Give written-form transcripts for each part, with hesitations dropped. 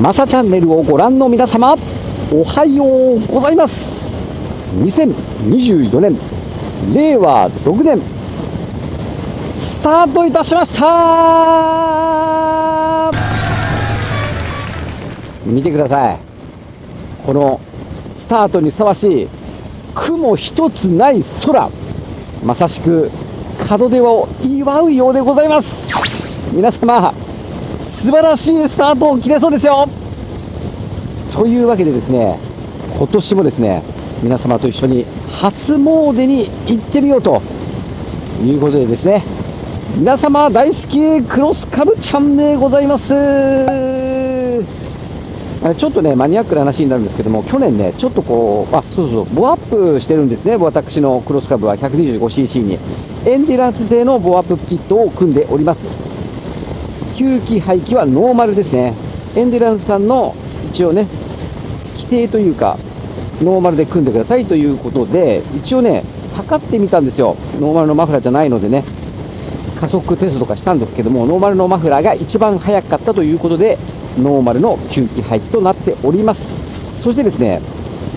マサチャンネルをご覧の皆様、おはようございます。2024年令和6年スタートいたしました。見てください、このスタートにふさわしい雲一つない空、まさしく門出を祝うようでございます。皆様素晴らしいスタートを切れそうですよ。というわけでですね、今年もですね、皆様と一緒に初詣に行ってみようということでですね、皆様大好きクロスカブちゃんでございます。ちょっとねマニアックな話になるんですけども、去年ねちょっとこうボアップしてるんですね。私のクロスカブは 125cc にエンディランス製のボアアップキットを組んでおります。吸気排気はノーマルですね。エンディランスさんの一応ね規定というかノーマルで組んでくださいということで、一応ね測ってみたんですよ。ノーマルのマフラーじゃないのでね、加速テストとかしたんですけども、ノーマルのマフラーが一番速かったということでノーマルの吸気排気となっております。そしてですね、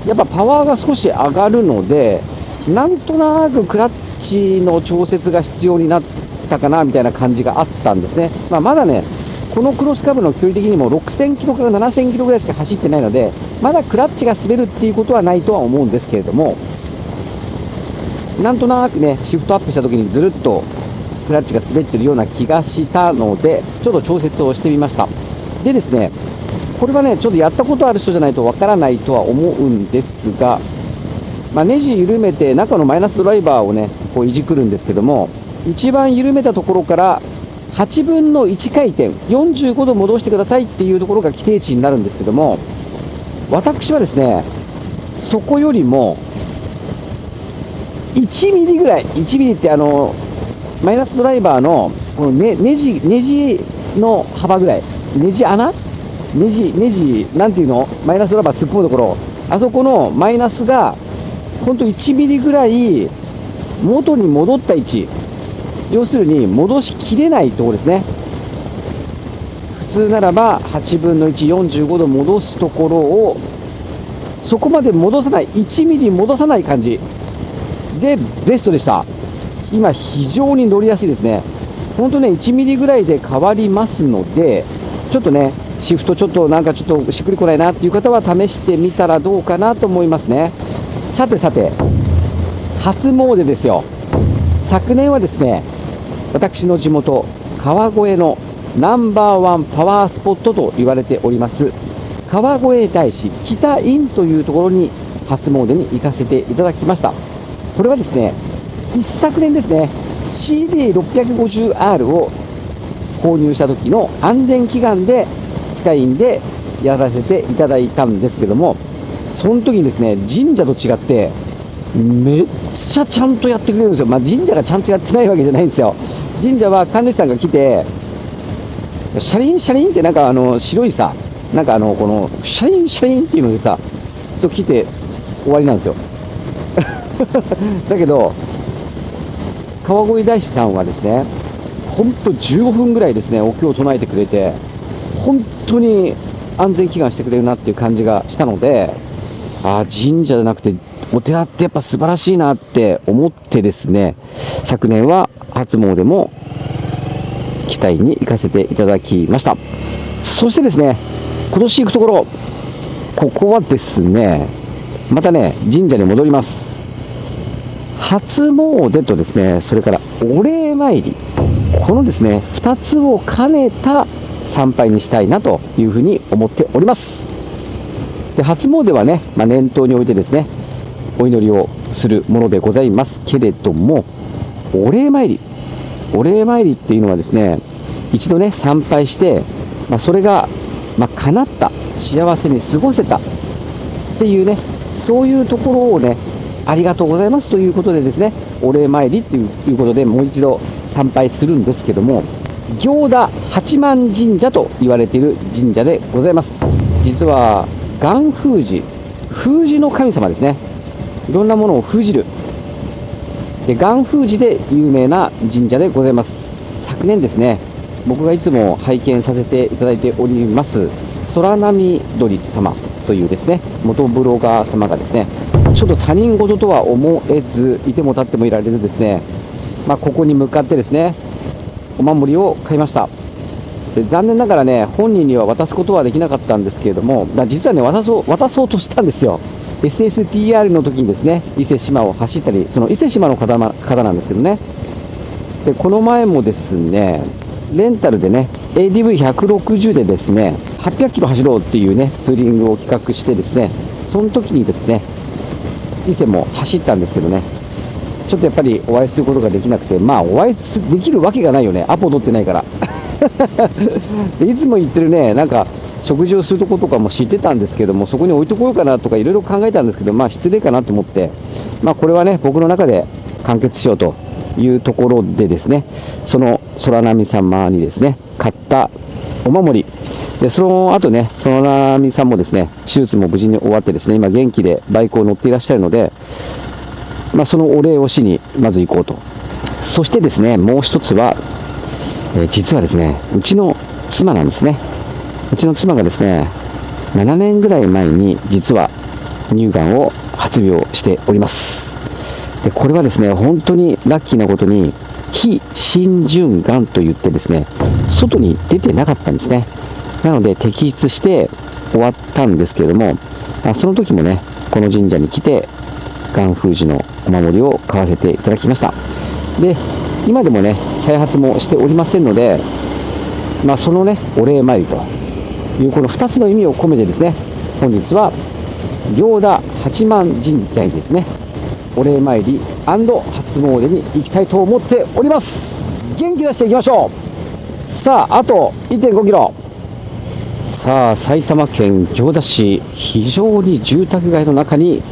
やっぱパワーが少し上がるので、なんとなくクラッチの調節が必要になったかなみたいな感じがあったんですね。まだねこのクロスカブの距離的にも6000キロから7000キロぐらいしか走ってないので、まだクラッチが滑るっていうことはないとは思うんですけれども、なんとなくねシフトアップした時にずるっとクラッチが滑ってるような気がしたので、ちょっと調節をしてみました。でですね、これはねちょっとやったことある人じゃないとわからないとは思うんですが、ネジ緩めて中のマイナスドライバーをねこういじくるんですけども、一番緩めたところから8分の1回転45度戻してくださいっていうところが規定値になるんですけども、私はですねそこよりも1ミリぐらい、1ミリってマイナスドライバーのこの、ネジの幅ぐらい、ネジ穴、ネジなんていうの、マイナスドライバー突っ込むところ、あそこのマイナスがほんと1ミリぐらい元に戻った位置、要するに戻しきれないところですね。普通ならば8分の1、45度戻すところをそこまで戻さない、1ミリ戻さない感じでベストでした。今非常に乗りやすいですね。ほんとね1ミリぐらいで変わりますので、ちょっとねシフトちょっとなんかちょっとしっくりこないなっていう方は試してみたらどうかなと思いますね。さて初詣ですよ。昨年はですね、私の地元川越のナンバーワンパワースポットと言われております川越大師北院というところに初詣に行かせていただきました。これはですね一昨年ですね CD650R を購入した時の安全祈願で北院でやらせていただいたんですけども、その時にですね神社と違ってめっちゃちゃんとやってくれるんですよ。神社がちゃんとやってないわけじゃないんですよ。神社は神主さんが来てシャリンシャリンってなんか白いさ、なんかこのシャリンシャリンっていうのでさと来て終わりなんですよだけど川越大師さんはですね、ほんと15分ぐらいですねお経を唱えてくれて、本当に安全祈願してくれるなっていう感じがしたので、神社じゃなくてお寺ってやっぱ素晴らしいなって思ってですね、昨年は初詣も北院に行かせていただきました。そしてですね、今年行くところ、ここはですねまたね神社に戻ります。初詣とですね、それからお礼参り、このですね2つを兼ねた参拝にしたいなというふうに思っております。で初詣はね、念頭においてですねお祈りをするものでございますけれども、お礼参りっていうのはですね、一度ね参拝して、それが叶った、幸せに過ごせたっていうね、そういうところをねありがとうございますということでですね、お礼参りっていうことでもう一度参拝するんですけども、行田八幡神社と言われている神社でございます。実は元封じ、封じの神様ですね。いろんなものを封じるで元封じで有名な神社でございます。昨年ですね、僕がいつも拝見させていただいております空波鳥様というですね、元ブロガー様がですね、ちょっと他人事とは思えず、いても立ってもいられずですね、ここに向かってですね、お守りを買いました。で、残念ながらね、本人には渡すことはできなかったんですけれども、実はね、渡そうとしたんですよ。SSTR の時にですね、伊勢志摩を走ったり、その伊勢志摩の方なんですけどね。で、この前もですね、レンタルでね、ADV160 でですね、800キロ走ろうっていうね、ツーリングを企画してですね、その時にですね、伊勢も走ったんですけどね、ちょっとやっぱりお会いすることができなくて、お会いできるわけがないよね、アポ取ってないから。でいつも行ってるね、なんか食事をするとことかも知ってたんですけども、そこに置いとこうかなとかいろいろ考えたんですけど、失礼かなと思って、これはね、僕の中で完結しようというところでですね、その空波様にですね、買ったお守りで、その後ね、空波さんもですね、手術も無事に終わってですね、今元気でバイクを乗っていらっしゃるので、そのお礼をしにまず行こうと。そしてですね、もう一つは、実はですね、うちの妻なんですね。うちの妻がですね、7年ぐらい前に実は乳がんを発病しております。で、これはですね、本当にラッキーなことに、非浸潤がんといってですね、外に出てなかったんですね。なので摘出して終わったんですけれども、その時もね、この神社に来て、がん封じのお守りを買わせていただきました。で、今でもね、再発もしておりませんので、そのね、お礼参りというこの2つの意味を込めてですね、本日は行田八幡神社にですね、お礼参り&初詣に行きたいと思っております。元気出していきましょう。さあ、あと 1.5 キロ。さあ、埼玉県行田市、非常に住宅街の中に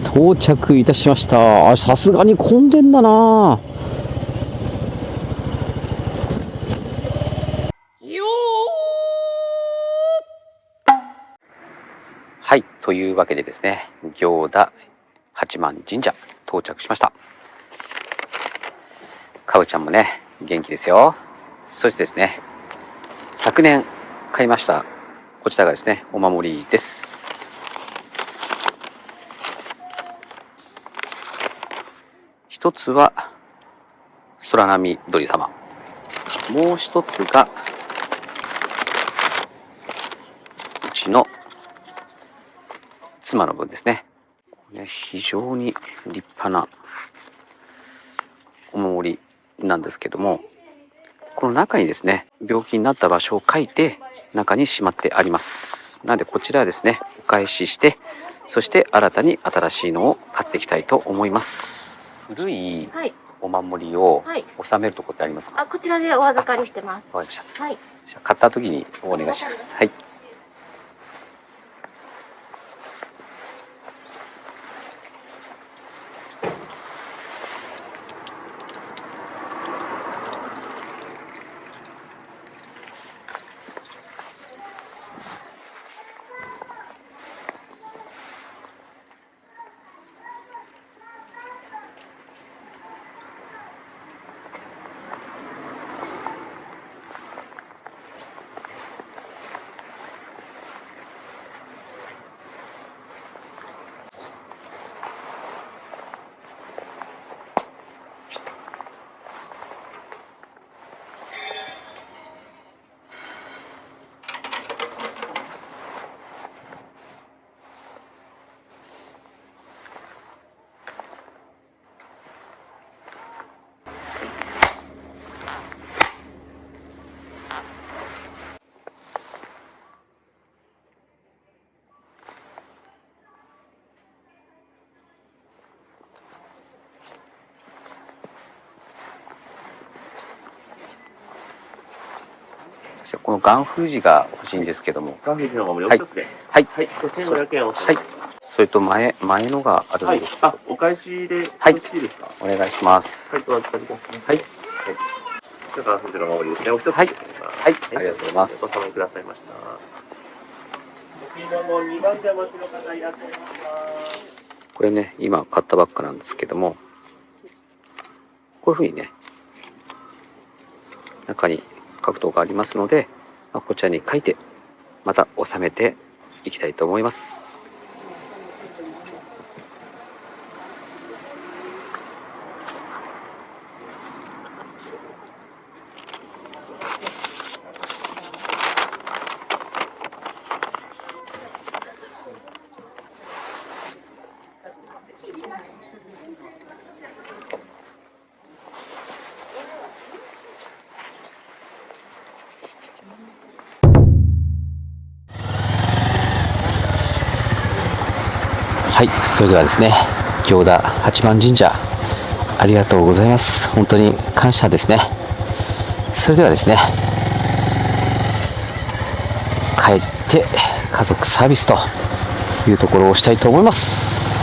到着いたしました。さすがに混んでんだな。はい、というわけでですね、行田八幡神社到着しました。かおちゃんもね、元気ですよ。そしてですね、昨年買いましたこちらがですね、お守りです。一つは空波鳥様、もう一つがうちの妻の分ですね。非常に立派なお守りなんですけども、この中にですね、病気になった場所を書いて中にしまってあります。なのでこちらはですね、お返しして、そして新たに新しいのを買っていきたいと思います。古いお守りを収めるところってありますか？こちらでお預かりしてます。わかりました。はい。じゃあ買った時にお願いします。はい。このがん封じが欲しいんですけども。がん封じのお守りお一つで。はい。はい。1500円お支払い。はい。それと前のがあるので。はい。お返しでよろしいですか？お願いします。はい。お預かりください。はい。はい。がん封じのお守りですね。お一つで。はい。ありがとうございます。ご納めくださいました。ご注文の2番手お待ちの方いらっしゃいますか？これね、今買ったばっかなんですけども、こういうふうにね、中に格闘がありますので、こちらに書いてまた収めていきたいと思います。はい、それではですね、行田八幡神社ありがとうございます。本当に感謝ですね。それではですね、帰って家族サービスというところをしたいと思います。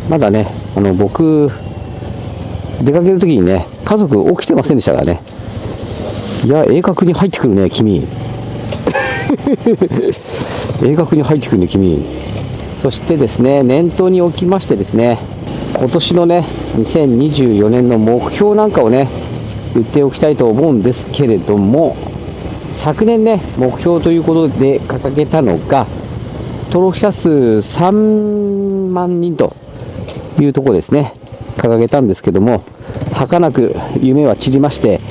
まだね、僕出かけるときにね、家族起きてませんでしたからね。いや、鋭角に入ってくるね、君。鋭角に入ってくるね、君。そしてですね、念頭に置きましてですね、今年のね、2024年の目標なんかをね、言っておきたいと思うんですけれども、昨年ね、目標ということで掲げたのが、登録者数3万人というところですね、掲げたんですけども、儚く夢は散りまして、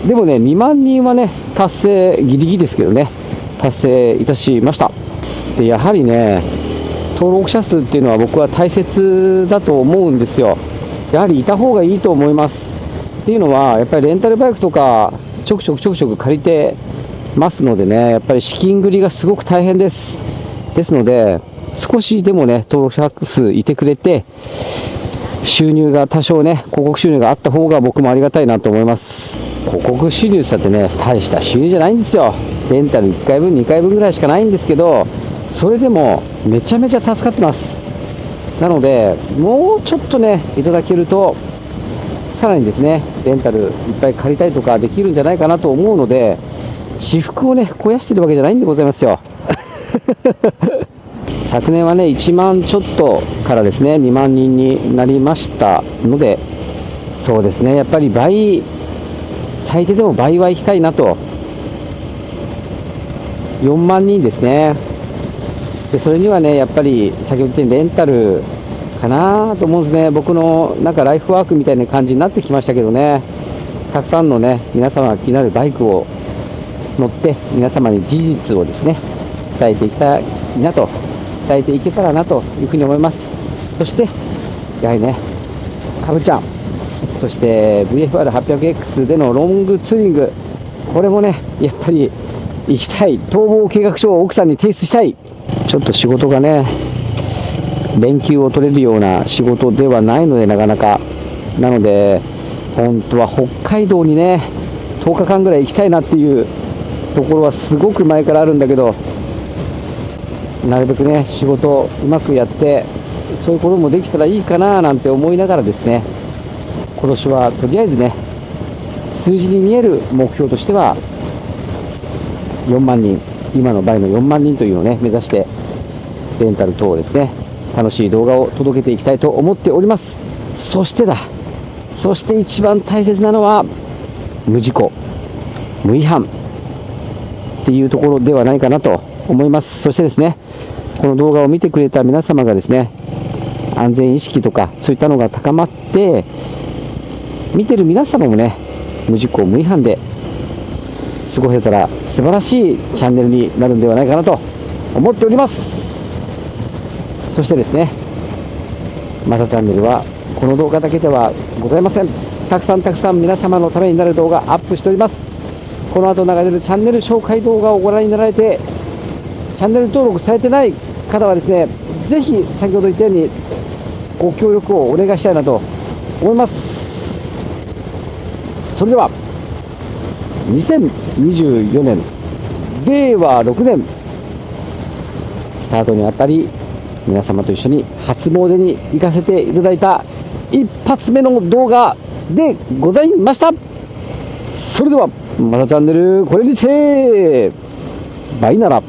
でもね、2万人はね、達成、ギリギリですけどね、達成いたしました。で、やはりね、登録者数っていうのは僕は大切だと思うんですよ。やはりいた方がいいと思います。っていうのは、やっぱりレンタルバイクとか、ちょくちょく借りてますのでね、やっぱり資金繰りがすごく大変です。ですので、少しでもね、登録者数いてくれて、収入が多少ね、広告収入があった方が僕もありがたいなと思います。広告収入って言ってね、大した収入じゃないんですよ。レンタル1回分、2回分ぐらいしかないんですけど、それでもめちゃめちゃ助かってます。なので、もうちょっとね、いただけると、さらにですね、レンタルいっぱい借りたりとかできるんじゃないかなと思うので、私服をね、肥やしてるわけじゃないんでございますよ。昨年はね、1万ちょっとからですね、2万人になりましたので、そうですね、やっぱり倍、最低でも倍は行きたいなと。4万人ですね。で、それにはね、やっぱり先ほど言ったようにレンタルかなと思うんですね。僕のなんかライフワークみたいな感じになってきましたけどね。たくさんのね、皆様が気になるバイクを乗って、皆様に事実をですね、伝えていきたいなと。伝えていけたらなというふうに思います。そしてやはりね、かぶちゃん、そして VFR800X でのロングツーリング、これもね、やっぱり行きたい、逃亡計画書を奥さんに提出したい。ちょっと仕事がね、連休を取れるような仕事ではないので、なかなか。なので本当は北海道にね、10日間ぐらい行きたいなっていうところはすごく前からあるんだけど、なるべくね、仕事をうまくやって、そういうこともできたらいいかななんて思いながらですね、今年はとりあえずね、数字に見える目標としては、4万人、今の倍の4万人というのをね、目指して、レンタル等をですね、楽しい動画を届けていきたいと思っております。そして一番大切なのは、無事故、無違反っていうところではないかなと思います。そしてですね、この動画を見てくれた皆様がですね、安全意識とかそういったのが高まって、見てる皆様もね、無事故無違反で過ごせたら素晴らしいチャンネルになるんではないかなと思っております。そしてですね、またチャンネルはこの動画だけではございません。たくさん皆様のためになる動画アップしております。この後流れるチャンネル紹介動画をご覧になられて、チャンネル登録されてない方はですね、ぜひ先ほど言ったようにご協力をお願いしたいなと思います。それでは2024年令和6年スタートにあたり、皆様と一緒に初詣に行かせていただいた一発目の動画でございました。それではまたチャンネルこれにてバイなら。